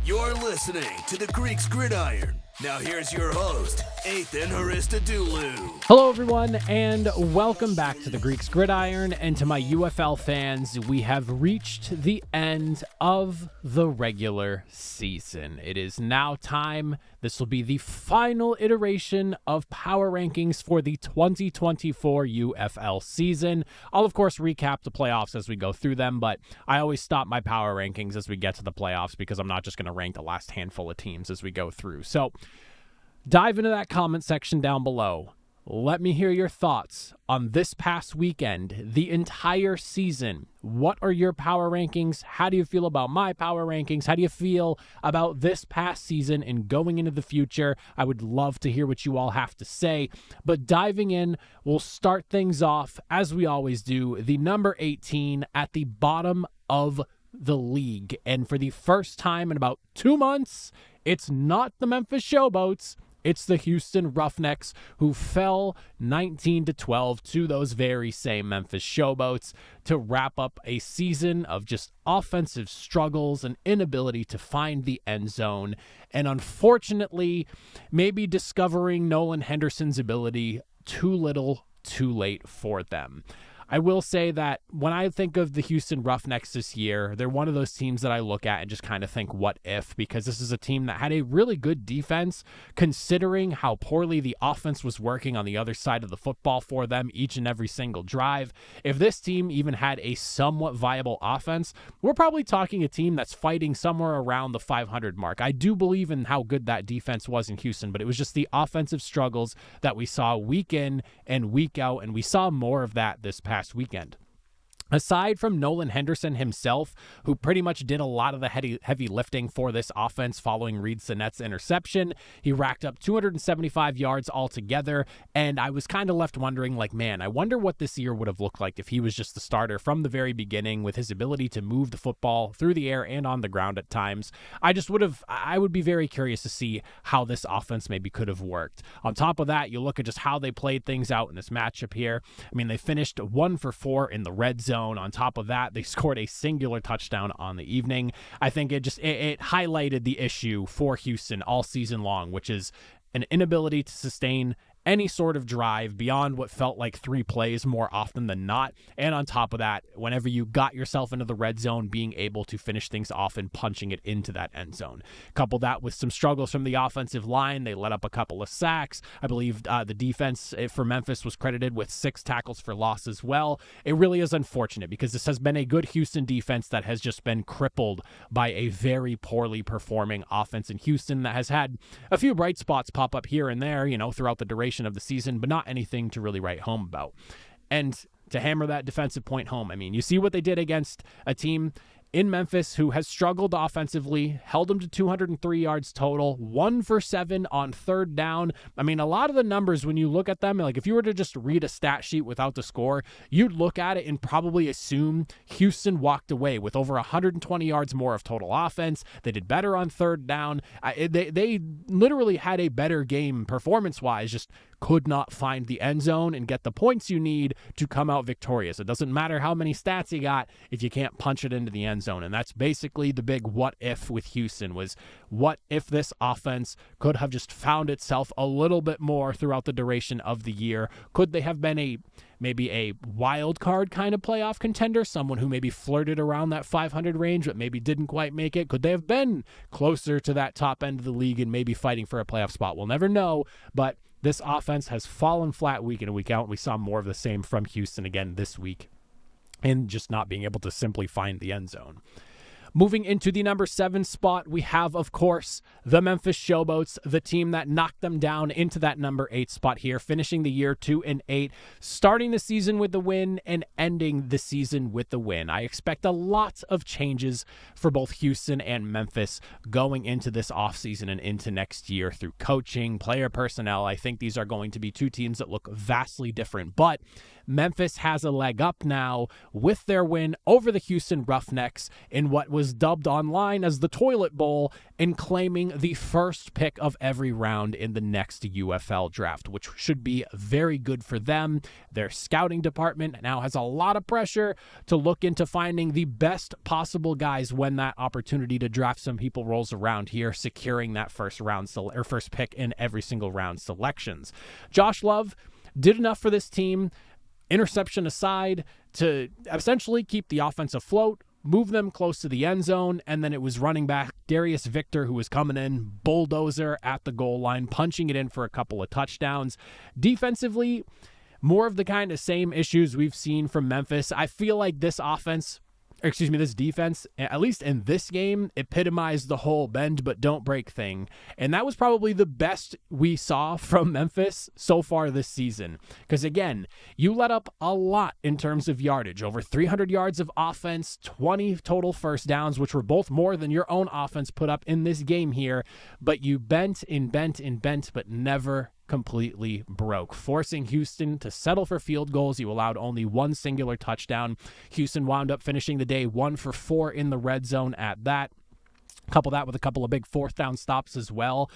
You're listening to the Greeks Gridiron. Now here's your host, Ethan Haristadoulou. Hello everyone, and welcome back to the Greeks Gridiron. And to my UFL fans, we have reached the end of the regular season. It is now time. This will be the final iteration of Power Rankings for the 2024 UFL season. I'll, of course, recap the playoffs as we go through them, but I always stop my Power Rankings as we get to the playoffs because I'm not just going to rank the last handful of teams as we go through. So dive into that comment section down below. Let me hear your thoughts on this past weekend, the entire season. What are your power rankings? How do you feel about my power rankings? How do you feel about this past season and going into the future? I would love to hear what you all have to say. But diving in, we'll start things off, as we always do, the number 18 at the bottom of the league. And for the first time in about 2 months, it's not the Memphis Showboats. It's the Houston Roughnecks, who fell 19-12 to those very same Memphis Showboats to wrap up a season of just offensive struggles and inability to find the end zone. And unfortunately, maybe discovering Nolan Henderson's ability too little, too late for them. I will say that when I think of the Houston Roughnecks this year, they're one of those teams that I look at and just kind of think, what if? Because this is a team that had a really good defense, considering how poorly the offense was working on the other side of the football for them each and every single drive. If this team even had a somewhat viable offense, we're probably talking a team that's fighting somewhere around the 500 mark. I do believe in how good that defense was in Houston, but it was just the offensive struggles that we saw week in and week out, and we saw more of that this past weekend. Aside from Nolan Henderson himself, who pretty much did a lot of the heavy lifting for this offense following Reed Sinet's interception, he racked up 275 yards altogether, and I was kind of left wondering, like, man, I wonder what this year would have looked like if he was just the starter from the very beginning with his ability to move the football through the air and on the ground at times. I would be very curious to see how this offense maybe could have worked. On top of that, you look at just how they played things out in this matchup here. I mean, they finished 1 for 4 in the red zone. On top of that, they scored a singular touchdown on the evening. I think it highlighted the issue for Houston all season long, which is an inability to sustain any sort of drive beyond what felt like 3 plays more often than not. And on top of that, whenever you got yourself into the red zone, being able to finish things off and punching it into that end zone. Couple that with some struggles from the offensive line. They let up a couple of sacks. I believe the defense for Memphis was credited with 6 tackles for loss as well. It really is unfortunate because this has been a good Houston defense that has just been crippled by a very poorly performing offense in Houston that has had a few bright spots pop up here and there, throughout the duration of the season, but not anything to really write home about. And to hammer that defensive point home, I mean, you see what they did against a team in Memphis who has struggled offensively, held them to 203 yards total, 1 for 7 on third down. I mean, a lot of the numbers, when you look at them, like if you were to just read a stat sheet without the score, you'd look at it and probably assume Houston walked away with over 120 yards more of total offense. They did better on third down. They literally had a better game performance-wise, just could not find the end zone and get the points you need to come out victorious. It doesn't matter how many stats you got if you can't punch it into the end zone. And that's basically the big what if with Houston, was what if this offense could have just found itself a little bit more throughout the duration of the year? Could they have been maybe a wild card kind of playoff contender, someone who maybe flirted around that 500 range but maybe didn't quite make it? Could they have been closer to that top end of the league and maybe fighting for a playoff spot? We'll never know, but this offense has fallen flat week in and week out. We saw more of the same from Houston again this week, and just not being able to simply find the end zone. Moving into the number 7 spot, we have, of course, the Memphis Showboats, the team that knocked them down into that number 8 spot here, finishing the year 2-8, starting the season with the win and ending the season with the win. I expect a lot of changes for both Houston and Memphis going into this offseason and into next year through coaching, player personnel. I think these are going to be 2 teams that look vastly different, but Memphis has a leg up now with their win over the Houston Roughnecks in what was dubbed online as the Toilet Bowl, and claiming the first pick of every round in the next UFL draft, which should be very good for them. Their scouting department now has a lot of pressure to look into finding the best possible guys when that opportunity to draft some people rolls around here, securing that first pick in every single round selections. Josh Love did enough for this team, interception aside, to essentially keep the offense afloat, move them close to the end zone, and then it was running back Darius Victor who was coming in, bulldozer at the goal line, punching it in for a couple of touchdowns. Defensively, more of the kind of same issues we've seen from Memphis. I feel like this defense, at least in this game, epitomized the whole bend but don't break thing. And that was probably the best we saw from Memphis so far this season. Because again, you let up a lot in terms of yardage. Over 300 yards of offense, 20 total first downs, which were both more than your own offense put up in this game here. But you bent, but never completely broke, forcing Houston to settle for field goals. You allowed only one singular touchdown. Houston wound up finishing the day 1 for 4 in the red zone at that. Couple that with a couple of big fourth down stops as well.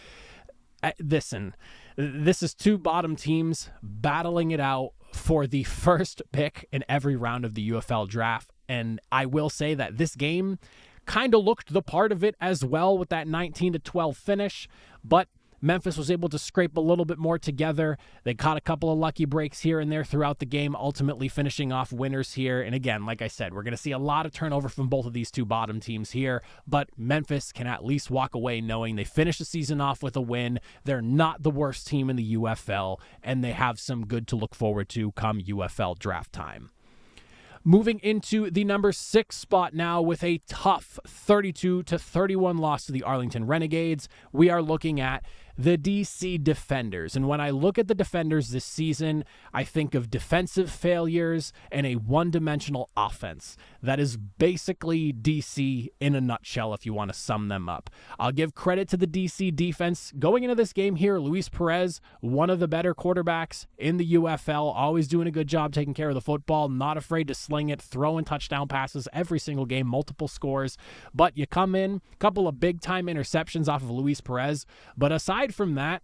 Listen, this is two bottom teams battling it out for the first pick in every round of the UFL draft. And I will say that this game kind of looked the part of it as well with that 19-12 finish, but Memphis was able to scrape a little bit more together. They caught a couple of lucky breaks here and there throughout the game, ultimately finishing off winners here. And again, like I said, we're going to see a lot of turnover from both of these two bottom teams here, but Memphis can at least walk away knowing they finished the season off with a win. They're not the worst team in the UFL, and they have some good to look forward to come UFL draft time. Moving into the number 6 spot now with a tough 32-31 loss to the Arlington Renegades, we are looking at the DC Defenders. And when I look at the Defenders this season, I think of defensive failures and a one-dimensional offense. That is basically DC in a nutshell if you want to sum them up. I'll give credit to the DC defense. Going into this game here, Luis Perez, one of the better quarterbacks in the UFL, always doing a good job taking care of the football, not afraid to sling it, throwing touchdown passes every single game, multiple scores. But you come in, a couple of big-time interceptions off of Luis Perez. But aside from that,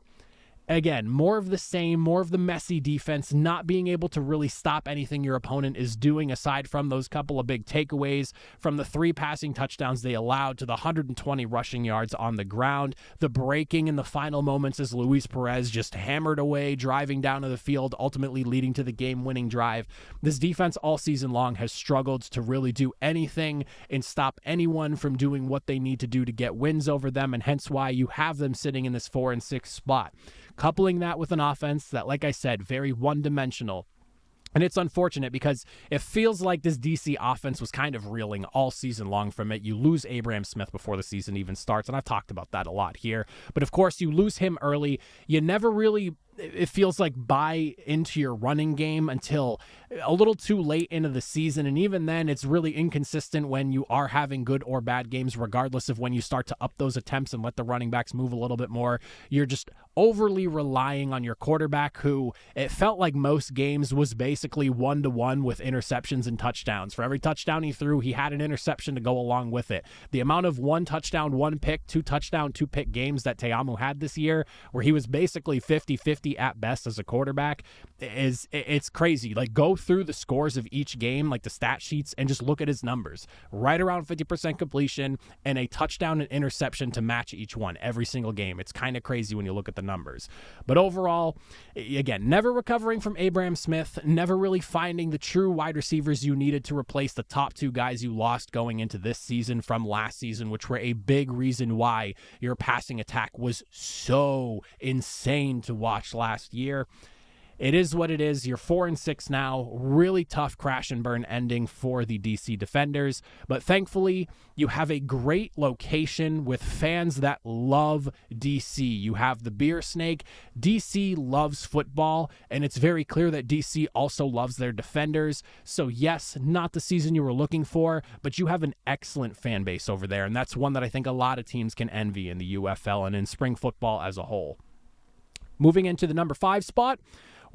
again, more of the same, more of the messy defense, not being able to really stop anything your opponent is doing, aside from those couple of big takeaways, from the 3 passing touchdowns they allowed to the 120 rushing yards on the ground, the breaking in the final moments as Luis Perez just hammered away, driving down to the field, ultimately leading to the game-winning drive. This defense all season long has struggled to really do anything and stop anyone from doing what they need to do to get wins over them, and hence why you have them sitting in this 4 and 6 spot. Coupling that with an offense that, like I said, very one-dimensional. And it's unfortunate because it feels like this DC offense was kind of reeling all season long from it. You lose Abraham Smith before the season even starts, and I've talked about that a lot here. But of course, you lose him early. You never really, it feels like, buy into your running game until a little too late into the season. And even then, it's really inconsistent when you are having good or bad games, regardless of when you start to up those attempts and let the running backs move a little bit more. You're just overly relying on your quarterback, who it felt like most games was basically 1-to-1 with interceptions and touchdowns. For every touchdown he threw, he had an interception to go along with it. The amount of 1 touchdown, 1 pick, 2 touchdown, 2 pick games that Te'amu had this year, where he was basically 50-50 at best as a quarterback, it's crazy. Like, go through the scores of each game, like the stat sheets, and just look at his numbers. Right around 50% completion and a touchdown and interception to match each one every single game. It's kind of crazy when you look at the numbers. But overall, again, never recovering from Abraham Smith, never really finding the true wide receivers you needed to replace the top 2 guys you lost going into this season from last season, which were a big reason why your passing attack was so insane to watch last year. It is what it is. You're 4 and 6 now. Really tough crash and burn ending for the DC Defenders. But thankfully, you have a great location with fans that love DC. You have the Beer Snake. DC loves football, and it's very clear that DC also loves their defenders. So yes, not the season you were looking for, but you have an excellent fan base over there, and that's one that I think a lot of teams can envy in the UFL and in spring football as a whole. Moving into the number 5 spot,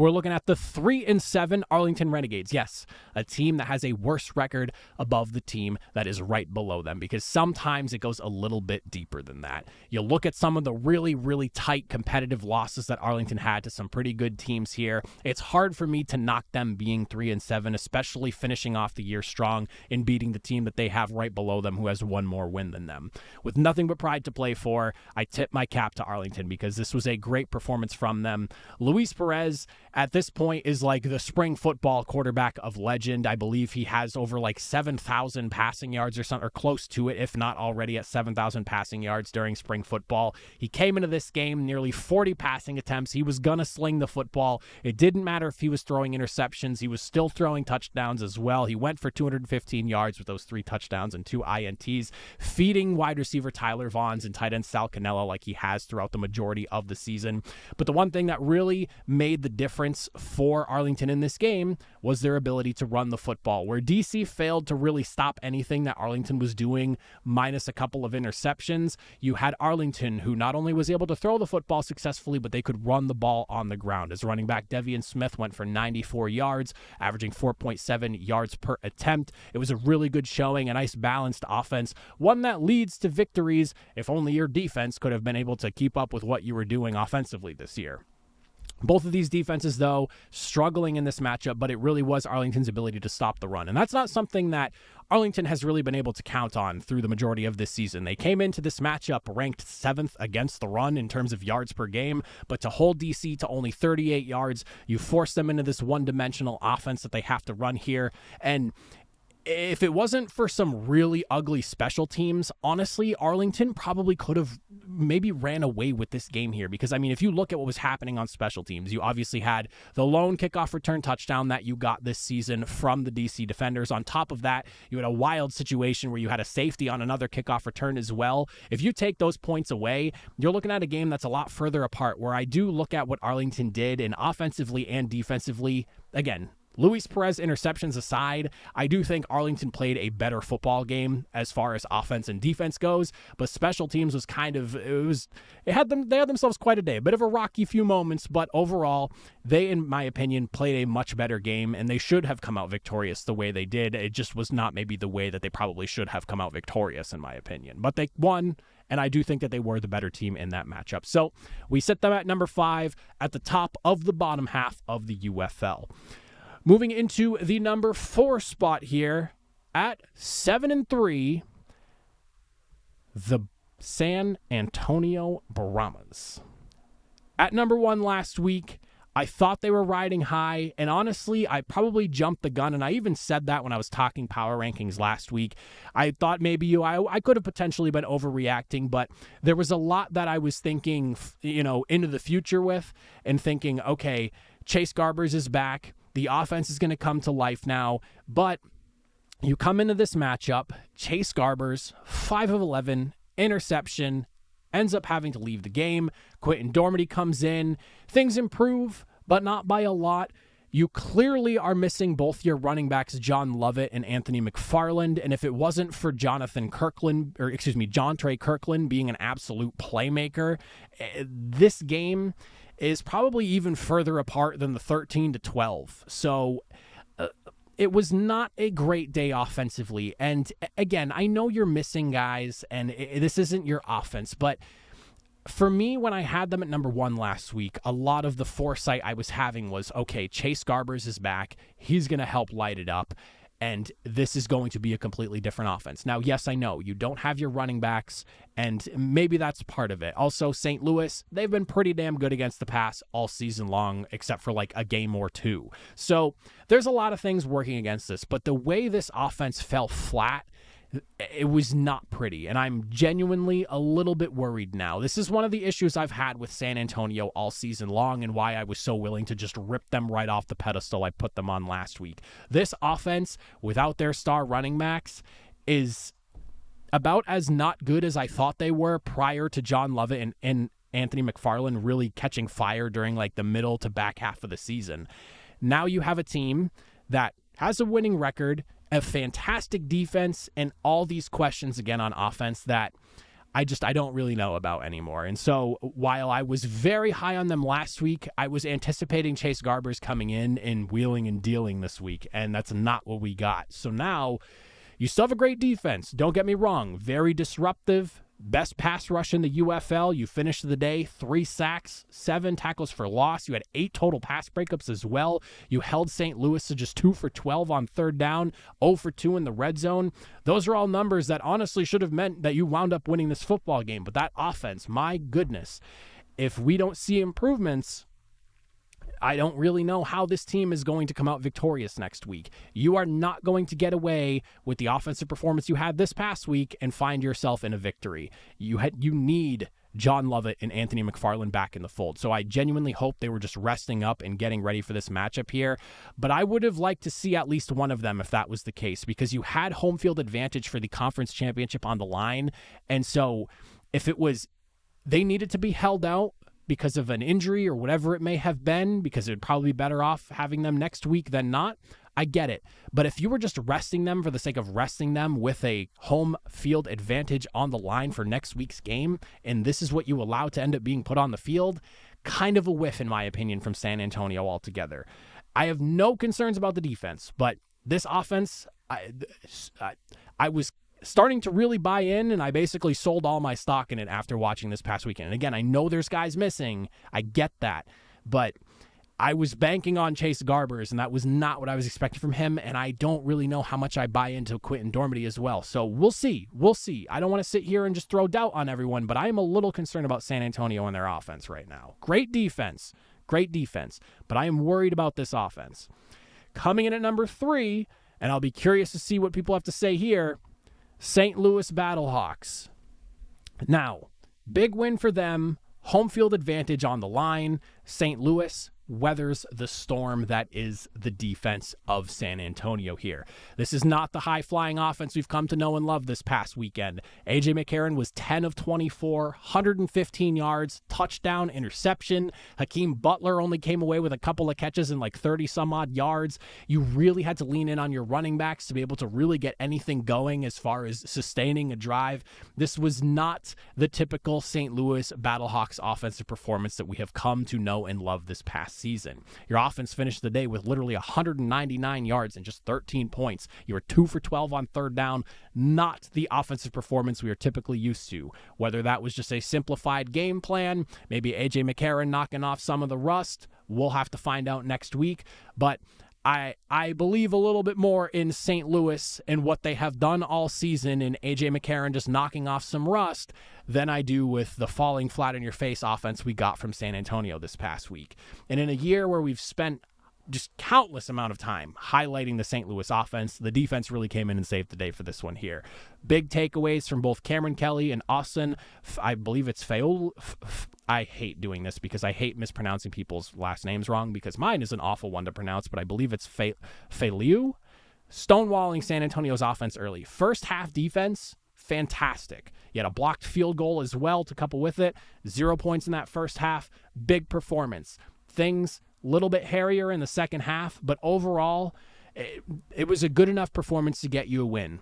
we're looking at the 3-7 Arlington Renegades. Yes, a team that has a worse record above the team that is right below them, because sometimes it goes a little bit deeper than that. You look at some of the really, really tight competitive losses that Arlington had to some pretty good teams here. It's hard for me to knock them being 3-7, especially finishing off the year strong in beating the team that they have right below them who has one more win than them. With nothing but pride to play for, I tip my cap to Arlington because this was a great performance from them. Luis Perez at this point is like the spring football quarterback of legend. I believe he has over like 7,000 passing yards or something, or close to it, if not already at 7,000 passing yards during spring football. He came into this game nearly 40 passing attempts. He was gonna sling the football. It didn't matter if he was throwing interceptions. He was still throwing touchdowns as well. He went for 215 yards with those 3 touchdowns and 2 INTs, feeding wide receiver Tyler Vaughns and tight end Sal Cannella like he has throughout the majority of the season. But the one thing that really made the difference for Arlington in this game was their ability to run the football, where DC failed to really stop anything that Arlington was doing, minus a couple of interceptions. You had Arlington, who not only was able to throw the football successfully, but they could run the ball on the ground. As running back Devian Smith went for 94 yards, averaging 4.7 yards per attempt. It was a really good showing, a nice balanced offense, one that leads to victories if only your defense could have been able to keep up with what you were doing offensively this year. Both of these defenses, though, struggling in this matchup, but it really was Arlington's ability to stop the run. And that's not something that Arlington has really been able to count on through the majority of this season. They came into this matchup ranked 7th against the run in terms of yards per game, but to hold DC to only 38 yards, you force them into this one-dimensional offense that they have to run here. And if it wasn't for some really ugly special teams, honestly, Arlington probably could have maybe ran away with this game here. Because, I mean, if you look at what was happening on special teams, you obviously had the lone kickoff return touchdown that you got this season from the DC defenders. On top of that, you had a wild situation where you had a safety on another kickoff return as well. If you take those points away, you're looking at a game that's a lot further apart, where I do look at what Arlington did, and offensively and defensively, again, Luis Perez interceptions aside, I do think Arlington played a better football game as far as offense and defense goes, but special teams was they had themselves quite a day, a bit of a rocky few moments, but overall, they, in my opinion, played a much better game, and they should have come out victorious the way they did. It just was not maybe the way that they probably should have come out victorious, in my opinion, but they won. And I do think that they were the better team in that matchup. So we set them at number 5 at the top of the bottom half of the UFL. Moving into the number 4 spot here at 7-3, the San Antonio Brahmas. At number 1 last week, I thought they were riding high, and honestly, I probably jumped the gun, and I even said that when I was talking power rankings last week. I thought maybe I could have potentially been overreacting, but there was a lot that I was thinking, into the future with, and thinking, okay, Chase Garbers is back. The offense is going to come to life now, but you come into this matchup, Chase Garbers, 5 of 11, interception, ends up having to leave the game. Quentin Dormady comes in. Things improve, but not by a lot. You clearly are missing both your running backs, John Lovett and Anthony McFarland, and if it wasn't for Jontrey Kirkland being an absolute playmaker, this game is probably even further apart than the 13-12. So it was not a great day offensively. And again, I know you're missing guys, and this isn't your offense, but for me, when I had them at number 1 last week, a lot of the foresight I was having was, okay, Chase Garbers is back. He's going to help light it up. And this is going to be a completely different offense. Now, yes, I know you don't have your running backs, and maybe that's part of it. Also, St. Louis, they've been pretty damn good against the pass all season long, except for like a game or two. So there's a lot of things working against this, but the way this offense fell flat, it was not pretty, and I'm genuinely a little bit worried now. This is one of the issues I've had with San Antonio all season long, and why I was so willing to just rip them right off the pedestal I put them on last week. This offense, without their star running backs, is about as not good as I thought they were prior to John Lovett and Anthony McFarland really catching fire during like the middle to back half of the season. Now you have a team that has a winning record, a fantastic defense, and all these questions again on offense that I don't really know about anymore. And so while I was very high on them last week, I was anticipating Chase Garbers coming in and wheeling and dealing this week, and that's not what we got. So now you still have a great defense. Don't get me wrong. Very disruptive. Best pass rush in the UFL. You finished the day 3 sacks, 7 tackles for loss. You had 8 total pass breakups as well. You held St. Louis to just 2 for 12 on third down, 0 for 2 in the red zone. Those are all numbers that honestly should have meant that you wound up winning this football game. But that offense, my goodness, if we don't see improvements, I don't really know how this team is going to come out victorious next week. You are not going to get away with the offensive performance you had this past week and find yourself in a victory. You need John Lovett and Anthony McFarland back in the fold. So I genuinely hope they were just resting up and getting ready for this matchup here. But I would have liked to see at least one of them if that was the case, because you had home field advantage for the conference championship on the line. And so if it was, they needed to be held out because of an injury or whatever it may have been, because it would probably be better off having them next week than not, I get it. But if you were just resting them for the sake of resting them with a home field advantage on the line for next week's game, and this is what you allow to end up being put on the field, kind of a whiff, in my opinion, from San Antonio altogether. I have no concerns about the defense, but this offense, I was starting to really buy in, and I basically sold all my stock in it after watching this past weekend. And again, I know there's guys missing. I get that. But I was banking on Chase Garbers, and that was not what I was expecting from him, and I don't really know how much I buy into Quentin Dormady as well. So we'll see. We'll see. I don't want to sit here and just throw doubt on everyone, but I am a little concerned about San Antonio and their offense right now. Great defense, but I am worried about this offense. Coming in at number 3, and I'll be curious to see what people have to say here, St. Louis Battlehawks. Now, big win for them. Home field advantage on the line. St. Louis weathers the storm that is the defense of San Antonio here. This is not the high-flying offense we've come to know and love this past weekend. A.J. McCarron was 10 of 24, 115 yards, touchdown, interception. Hakeem Butler only came away with a couple of catches and like 30-some-odd yards. You really had to lean in on your running backs to be able to really get anything going as far as sustaining a drive. This was not the typical St. Louis Battlehawks offensive performance that we have come to know and love this past season. Your offense finished the day with literally 199 yards and just 13 points. You were 2 for 12 on third down. Not the offensive performance we are typically used to. Whether that was just a simplified game plan, maybe A.J. McCarron knocking off some of the rust, we'll have to find out next week. But I believe a little bit more in St. Louis and what they have done all season in A.J. McCarron just knocking off some rust than I do with the falling flat on your face offense we got from San Antonio this past week. And in a year where we've spent just countless amount of time highlighting the St. Louis offense, the defense really came in and saved the day for this one here. Big takeaways from both Cameron Kelly and Austin. I believe it's I hate doing this because I hate mispronouncing people's last names wrong, because mine is an awful one to pronounce, but I believe it's Feliu. Stonewalling San Antonio's offense early. First half defense, fantastic. You had a blocked field goal as well to couple with it. 0 points in that first half. Big performance. Things little bit hairier in the second half, but overall, it was a good enough performance to get you a win.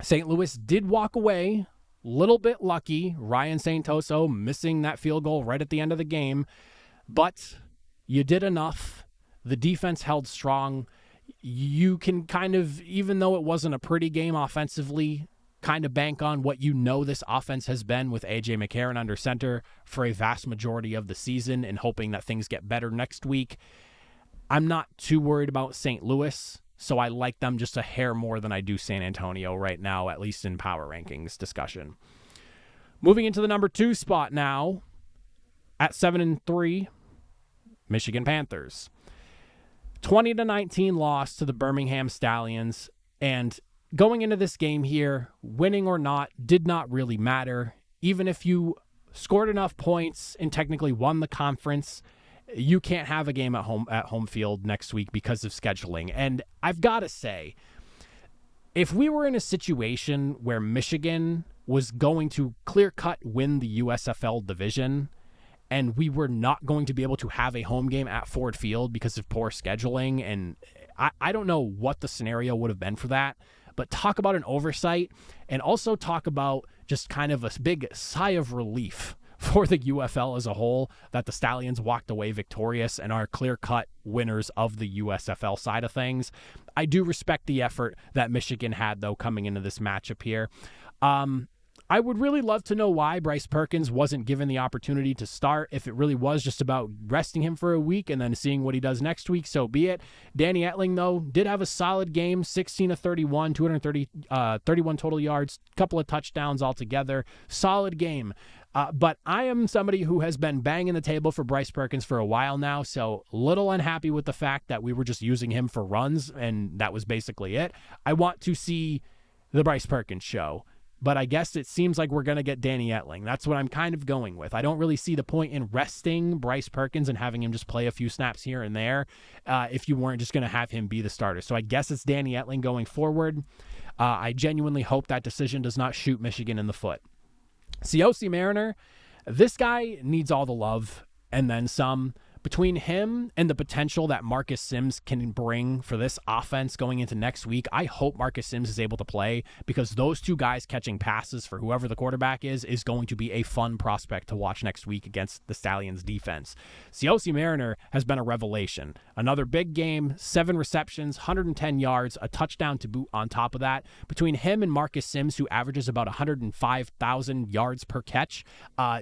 St. Louis did walk away, little bit lucky. Ryan Santoso missing that field goal right at the end of the game, but you did enough. The defense held strong. You can kind of, even though it wasn't a pretty game offensively, kind of bank on what you know this offense has been with A.J. McCarron under center for a vast majority of the season and hoping that things get better next week. I'm not too worried about St. Louis, so I like them just a hair more than I do San Antonio right now, at least in power rankings discussion. Moving into the number 2 spot now, at 7-3, Michigan Panthers. 20-19 loss to the Birmingham Stallions, and going into this game here, winning or not did not really matter. Even if you scored enough points and technically won the conference, you can't have a game at home field next week because of scheduling. And I've got to say, if we were in a situation where Michigan was going to clear-cut win the USFL division, and we were not going to be able to have a home game at Ford Field because of poor scheduling, and I don't know what the scenario would have been for that, but talk about an oversight, and also talk about just kind of a big sigh of relief for the UFL as a whole that the Stallions walked away victorious and are clear-cut winners of the USFL side of things. I do respect the effort that Michigan had, though, coming into this matchup here. I would really love to know why Bryce Perkins wasn't given the opportunity to start. If it really was just about resting him for a week and then seeing what he does next week, so be it. Danny Etling, though, did have a solid game, 16 of 31, 31 total yards, couple of touchdowns altogether. Solid game. But I am somebody who has been banging the table for Bryce Perkins for a while now, so little unhappy with the fact that we were just using him for runs, and that was basically it. I want to see the Bryce Perkins show. But I guess it seems like we're going to get Danny Etling. That's what I'm kind of going with. I don't really see the point in resting Bryce Perkins and having him just play a few snaps here and there if you weren't just going to have him be the starter. So I guess it's Danny Etling going forward. I genuinely hope that decision does not shoot Michigan in the foot. Siaosi Mariner, this guy needs all the love and then some. Between him and the potential that Marcus Sims can bring for this offense going into next week, I hope Marcus Sims is able to play, because those two guys catching passes for whoever the quarterback is going to be a fun prospect to watch next week against the Stallions defense. Siaosi Mariner has been a revelation. Another big game, 7 receptions, 110 yards, a touchdown to boot on top of that. Between him and Marcus Sims, who averages about 105,000 yards per catch,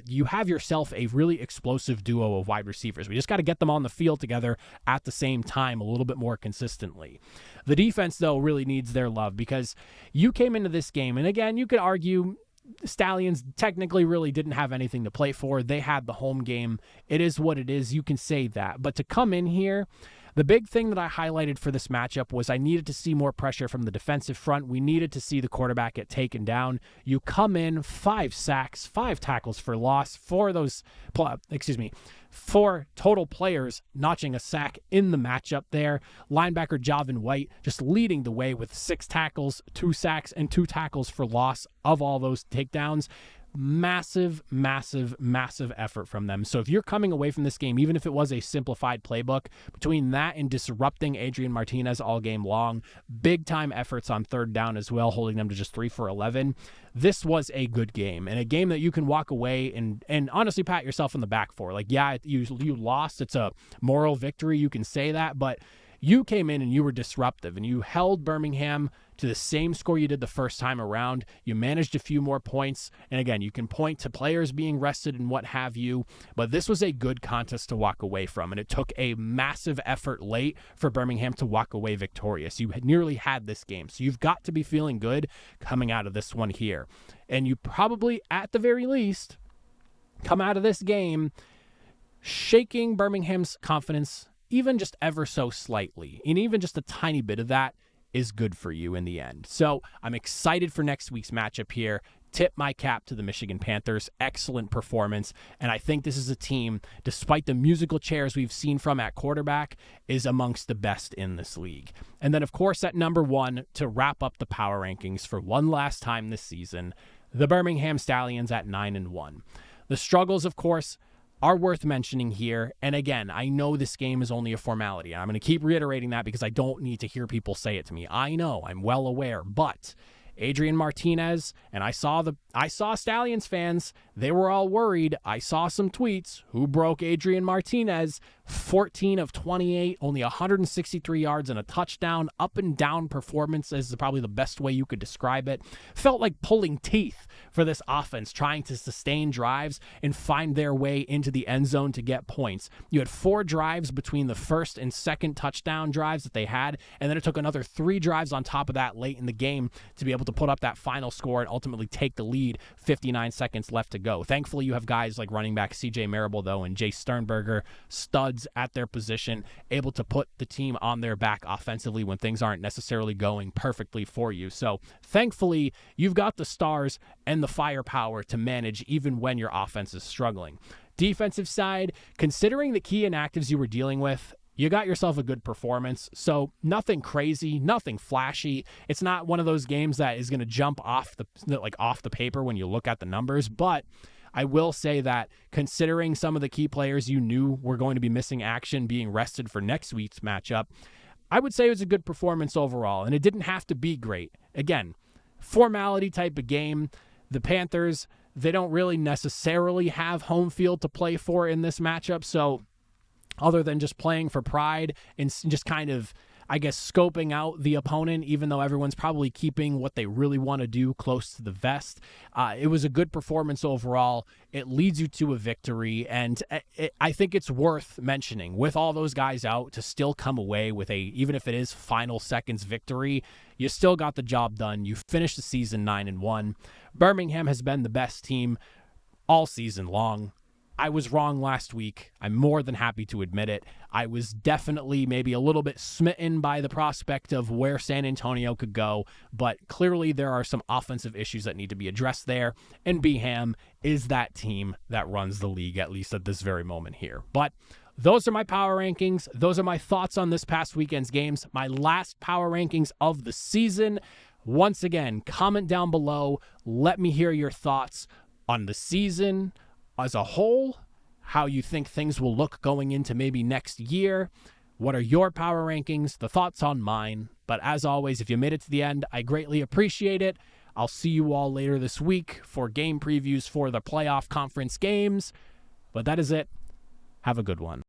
you have yourself a really explosive duo of wide receivers. We just got to get them on the field together at the same time a little bit more consistently. The defense, though, really needs their love, because you came into this game, and again, you could argue Stallions technically really didn't have anything to play for. They had the home game. It is what it is. You can say that. But to come in here, the big thing that I highlighted for this matchup was I needed to see more pressure from the defensive front. We needed to see the quarterback get taken down. You come in, 5 sacks, 5 tackles for loss, 4 total players notching a sack in the matchup there. Linebacker Javin White just leading the way with 6 tackles, 2 sacks, and 2 tackles for loss of all those takedowns. Massive, massive, massive effort from them. So if you're coming away from this game, even if it was a simplified playbook, between that and disrupting Adrian Martinez all game long, big time efforts on third down as well, holding them to just 3 for 11. This was a good game, and a game that you can walk away and honestly pat yourself on the back for. Like, yeah, you lost. It's a moral victory. You can say that, but you came in and you were disruptive, and you held Birmingham to the same score you did the first time around. You managed a few more points, and again, you can point to players being rested and what have you, but this was a good contest to walk away from, and it took a massive effort late for Birmingham to walk away victorious. You had nearly had this game, so you've got to be feeling good coming out of this one here, and you probably, at the very least, come out of this game shaking Birmingham's confidence even just ever so slightly, and even just a tiny bit of that is good for you in the end. So I'm excited for next week's matchup here. Tip my cap to the Michigan Panthers. Excellent performance. And I think this is a team, despite the musical chairs we've seen from at quarterback, is amongst the best in this league. And then, of course, at number 1, to wrap up the power rankings for one last time this season, the Birmingham Stallions at 9-1. The struggles, of course, are worth mentioning here. And again, I know this game is only a formality. I'm going to keep reiterating that because I don't need to hear people say it to me. I know, I'm well aware, but Adrian Martinez, and I saw Stallions fans, they were all worried. I saw some tweets. Who broke Adrian Martinez? 14 of 28, only 163 yards and a touchdown. Up and down performance is probably the best way you could describe it. Felt like pulling teeth for this offense, trying to sustain drives and find their way into the end zone to get points. You had 4 drives between the first and second touchdown drives that they had, and then it took another 3 drives on top of that late in the game to be able to put up that final score and ultimately take the lead. 59 seconds left to go. Thankfully, you have guys like running back CJ Marable, though, and Jay Sternberger, studs at their position, able to put the team on their back offensively when things aren't necessarily going perfectly for you. So thankfully, you've got the stars and the firepower to manage even when your offense is struggling. Defensive side, considering the key inactives you were dealing with, you got yourself a good performance. So nothing crazy, nothing flashy. It's not one of those games that is going to jump off the paper when you look at the numbers, but I will say that considering some of the key players you knew were going to be missing action being rested for next week's matchup, I would say it was a good performance overall, and it didn't have to be great. Again, formality type of game. The Panthers, they don't really necessarily have home field to play for in this matchup. So other than just playing for pride and just kind of, I guess, scoping out the opponent, even though everyone's probably keeping what they really want to do close to the vest. It was a good performance overall. It leads you to a victory, and I think it's worth mentioning, with all those guys out, to still come away with even if it is final seconds victory, you still got the job done. You finished the season 9-1. Birmingham has been the best team all season long. I was wrong last week. I'm more than happy to admit it. I was definitely maybe a little bit smitten by the prospect of where San Antonio could go, but clearly there are some offensive issues that need to be addressed there, and Beham is that team that runs the league, at least at this very moment here. But those are my power rankings. Those are my thoughts on this past weekend's games, my last power rankings of the season. Once again, comment down below. Let me hear your thoughts on the season as a whole, how you think things will look going into maybe next year. What are your power rankings? The thoughts on mine. But as always, if you made it to the end, I greatly appreciate it. I'll see you all later this week for game previews for the playoff conference games. But that is it. Have a good one.